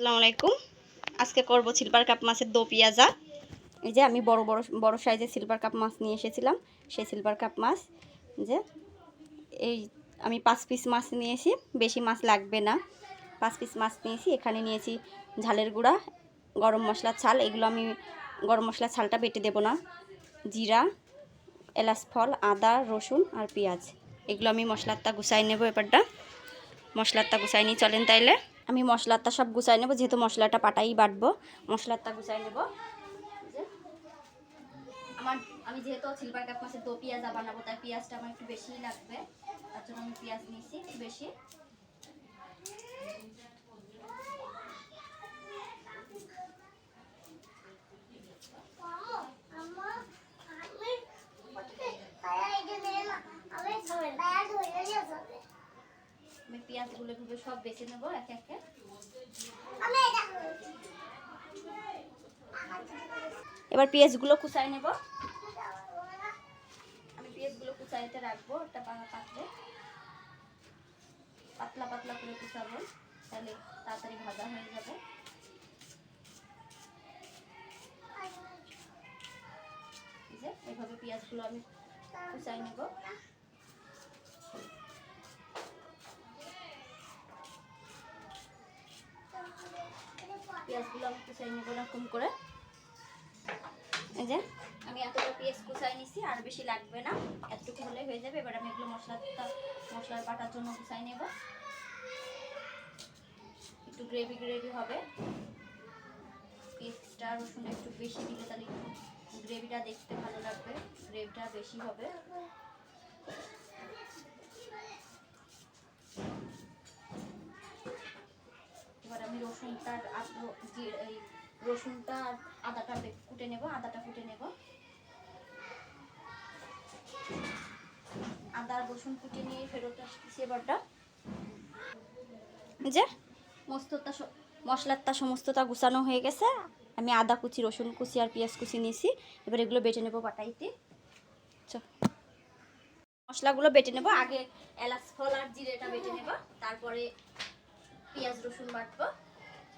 আসসালামু আলাইকুম। আজকে করব সিলভার কাপ মাছের দো পেঁয়াজা। এই যে আমি বড় সাইজের সিলভার কাপ মাছ নিয়ে এসেছিলাম, সেই সিলভার কাপ মাছ যে এই আমি 5 পিস মাছ নিয়েছি, বেশি মাছ লাগবে না। 5 পিস মাছ নিয়েছি। এখানে নিয়েছি ঝালের গুঁড়া, গরম মশলার ছাল, এগুলো আমি গরম মশলার ছালটা বেটে দেব না। জিরা, এলাচ ফল, আদা, রসুন আর পেঁয়াজ, এগুলো আমি মশলারটা গুছাই নেব। এবারটা মশলারটা গুছাই নিয়ে চলেন তাইলে। আমি মশলাটা সব গুছাই নেব, যেহেতু মশলাটা পাটাই বাটবো, মশলাটা গুছাই নেব। আমি যেহেতু সিলভার কাপ মাছের দো পেঁয়াজা বানাবো, তাই পেঁয়াজটা আমার একটু বেশিই লাগবে, তার জন্য আমি পেঁয়াজ নিয়েছি একটু বেশি। আমি পেঁয়াজগুলো এভাবে সব বেছে নেবো একে একে। এবার পেঁয়াজগুলো কুচাই নেব। আমি পেঁয়াজগুলো কুচাইতে রাখবো একটা পাত্রে, পাতলা পাতলা করে কুচাবো, তাহলে তাড়াতাড়ি ভাজা হয়ে যাবে। এইভাবে পেঁয়াজগুলো আমি কুচাই নেব। পেঁয়াজগুলো আমি কুচাই নেব এরকম করে। এই যে আমি এতটা পেঁয়াজ কুচাই নিছি, আর বেশি লাগবে না, এতটুকু হলে হয়ে যাবে। এবার আমি এগুলো মশলার বাটার জন্য কুচাই নেব। একটু গ্রেভি গ্রেভি হবে, পেঁয়াজটা রসুন একটু বেশি দিলে তাহলে গ্রেভিটা দেখতে ভালো লাগবে, গ্রেভিটা বেশি হবে। এবার আমি রসুনটা আর আদাটা কুটে নেব, আদাটা কুটে নেব। আদা রসুন কুটে নিয়ে ফেরত আসতেছি। এবারটা যে মশলাটা সমস্তটা গুছানো হয়ে গেছে। আমি আদা কুচি, রসুন কুচি আর পেঁয়াজ কুচি নিয়েছি। এবার এগুলো বেটে নেব পাটাইতে। মশলাগুলো বেটে নেব, আগে এলাচ ফল আর জিরেটা বেটে নেব, তারপরে পেঁয়াজ রসুন বাটবো।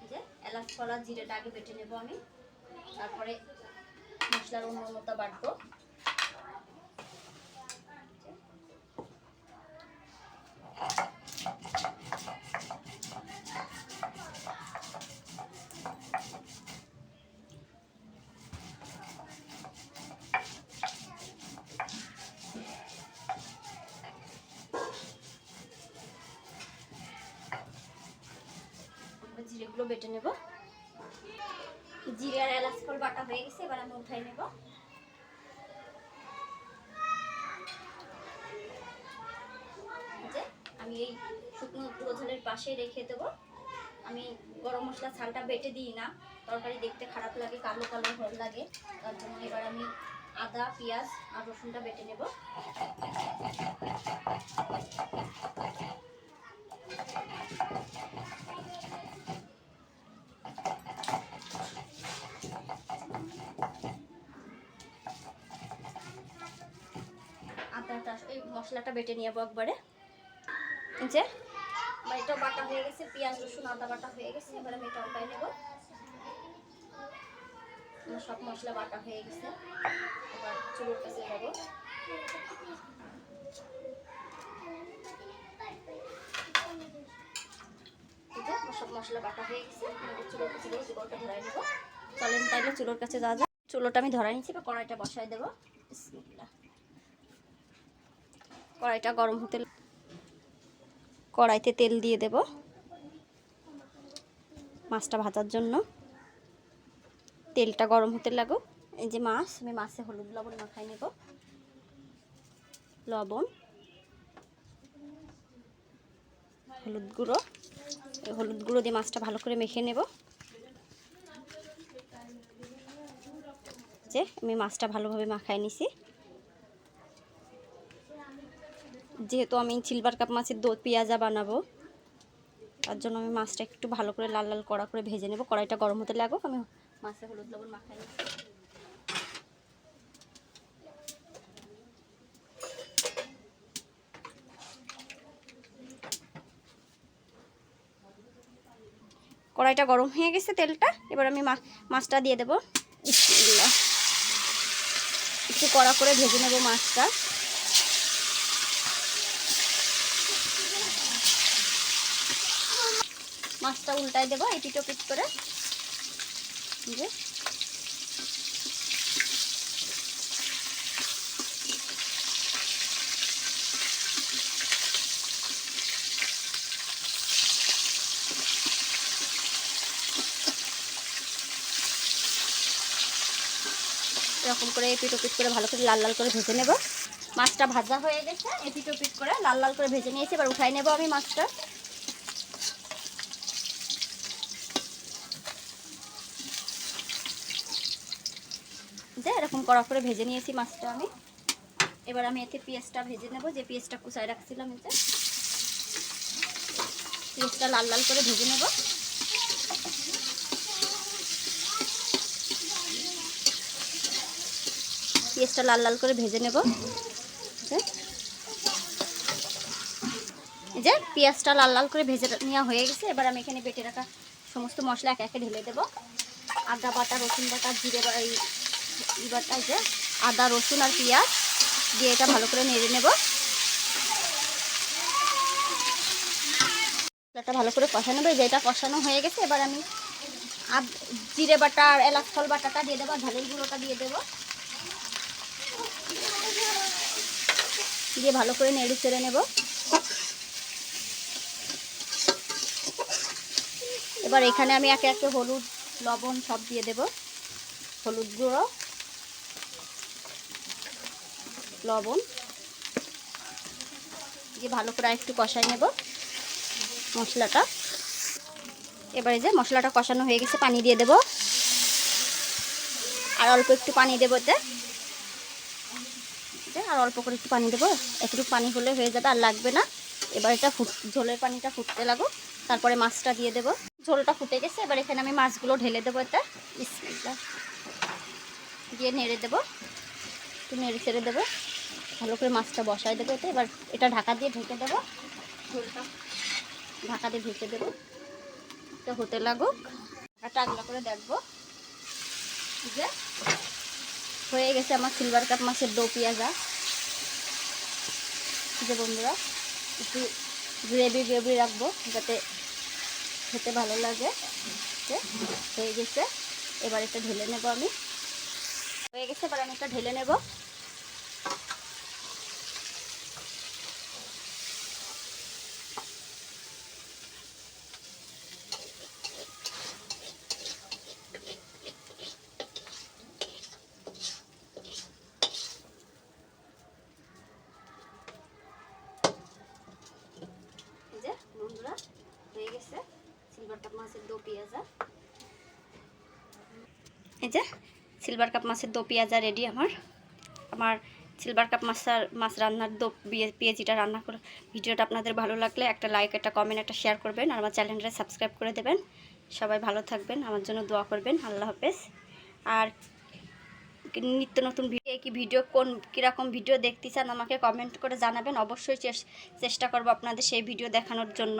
যে এলাচ ফল আর জিরেটা আগে বেটে নেব আমি, তারপরে মশলার অন্যটা বাটবো। জিরেগুলো বেটে নেব। জিরে আর এলাচ ফল বাটা হয়ে গেছে, এবার আমি উঠাই নেব। আমি এই শুকনো পুরো ঝালের পাশে রেখে দেবো। আমি গরম মশলা ছালটা বেটে দিই না, তরকারি দেখতে খারাপ লাগে, কালো কালো হল লাগে, তার জন্য এবার আমি আদা পেঁয়াজ আর রসুনটা বেটে নেব। আদাটা এই মশলাটা বেটে নিয়ে যাবো একবারে। যে এটা বাটা হয়ে গেছে, পেঁয়াজ রসুন আদা বাটা হয়ে গেছে। এবার আমি এটা উল্টাই নেব। সব মশলা বাটা হয়ে গেছে, এবার চুলোর কাছে যাবো। সব মশলা বাটা হয়ে গেছে, চুলোর কাছে গিয়ে চুলোটা ধরাই নেব। চলেন তাইলে চুলোর কাছে যাওয়া যাক। চুলোটা আমি ধরাই নিচ্ছি, বা কড়াইটা বসাই দেবো। কড়াইটা গরম হতে, কড়াইতে তেল দিয়ে দেব মাছটা ভাজার জন্য। তেলটা গরম হতে লাগুক। এই যে মাছ, আমি মাছে হলুদ লবণ মাখাই নেব। লবণ, হলুদ গুঁড়ো, হলুদ গুঁড়ো দিয়ে মাছটা ভালো করে মেখে নেব। যে আমি মাছটা ভালোভাবে মাখাই নিছি। যেহেতু আমি সিলভার কাপ মাছের দো পেঁয়াজা বানাবো, তার জন্য আমি মাছটা একটু ভালো করে লাল লাল কড়া করে ভেজে নেব। কড়াইটা গরম হতে লাগুক, আমি মাছে হলুদ লবণ মাখাই নিচ্ছি। কড়াইটা গরম হয়ে গেছে, তেলটা। এবার আমি মাছটা দিয়ে দেবো। বিসমিল্লাহ। একটু কড়া করে ভেজে নেব মাছটা। মাছটা উল্টাই দেবো এপিট ওপিট করে। যে এরকম করে এপিট ওপিট করে ভালো করে লাল লাল করে ভেজে নেব। মাছটা ভাজা হয়ে গেছে, এপিট ওপিট করে লাল লাল করে ভেজে নিয়েছি। এবার উঠাই নেব আমি মাছটা। যে এরকম কড়া করে ভেজে নিয়েছি মাছটা আমি। এবার আমি এতে পেঁয়াজটা ভেজে নেব, যে পেঁয়াজটা কুচায় রাখছিলাম। এতে পেঁয়াজটা লাল লাল করে ভেজে নেব। পেঁয়াজটা লাল লাল করে ভেজে নেব। এই যে পেঁয়াজটা লাল লাল করে ভেজে নেওয়া হয়ে গেছে। এবার আমি এখানে বেটে রাখা সমস্ত মশলা একে একে ঢেলে দেবো। আদা বাটা, রসুন বাটা, জিরে বাটা, যে আদা রসুন আর পেঁয়াজ দিয়ে এটা ভালো করে নেড়ে নেব। এটা ভালো করে কষা নেবো। যেটা কষানো হয়ে গেছে, এবার আমি জিরে বাটা আর এলাচ ফল বাটাটা দিয়ে দেবো, ঝালের গুঁড়োটা দিয়ে দেবো। দিয়ে ভালো করে নেড়ে চেড়ে নেব। এবার এখানে আমি একে একে হলুদ, লবণ সব দিয়ে দেব। হলুদ গুঁড়ো, লবণ দিয়ে ভালো করে একটু কষাই নেব মশলাটা। এবারে যে মশলাটা কষানো হয়ে গেছে, পানি দিয়ে দেব। আর অল্প একটু পানি দেবো এতে। আর অল্প করে একটু পানি দেবো। এতটুকু পানি হলে হয়ে যাবে, আর লাগবে না। এবার এটা ঝোলের পানিটা ফুটতে লাগুক, তারপরে মাছটা দিয়ে দেবো। ঝোলটা ফুটে গেছে, এবার এখানে আমি মাছগুলো ঢেলে দেবো এতে। বিসমিল্লাহ দিয়ে নেড়ে দেবো, একটু নেড়ে ছেড়ে দেবো। ভালো করে মাছটা বসাই দেবো এতে। এবার এটা ঢাকা দিয়ে ঢেকে দেবো। ঝোলটা ঢাকা দিয়ে ঢেকে দেবো, এটা হতে লাগুক। টাগলা করে দেখবো যে হয়ে গেছে আমার সিলভার কাপ মাছের দো পেঁয়াজা। যে বন্ধুরা, একটু গ্রেভি রাখবো যাতে খেতে ভালো লাগে। হয়ে গেছে, এবার এটা ঢেলে নেব আমি। হয়ে গেছে, এবার আমি এটা ঢেলে নেব। যে বন্ধুরা, হয়ে গেছে সিলভার কাপ মাছের দো পেঁয়াজা। এই যে সিলভার কাপ মাছের দো পেঁয়াজা রেডি। আমার সিলভার কাপ মাছ রান্নার দো পেঁয়াজিটা রান্না করে ভিডিওটা আপনাদের ভালো লাগলে একটা লাইক, একটা কমেন্ট, একটা শেয়ার করবেন। আর আমার চ্যানেলটা সাবস্ক্রাইব করে দেবেন। সবাই ভালো থাকবেন, আমার জন্য দোয়া করবেন। আল্লাহ হাফেজ। আর নিত্য নতুন ভিডিও কীরকম ভিডিও দেখতে চান আমাকে কমেন্ট করে জানাবেন। অবশ্যই চেষ্টা করব আপনাদের সেই ভিডিও দেখানোর জন্য।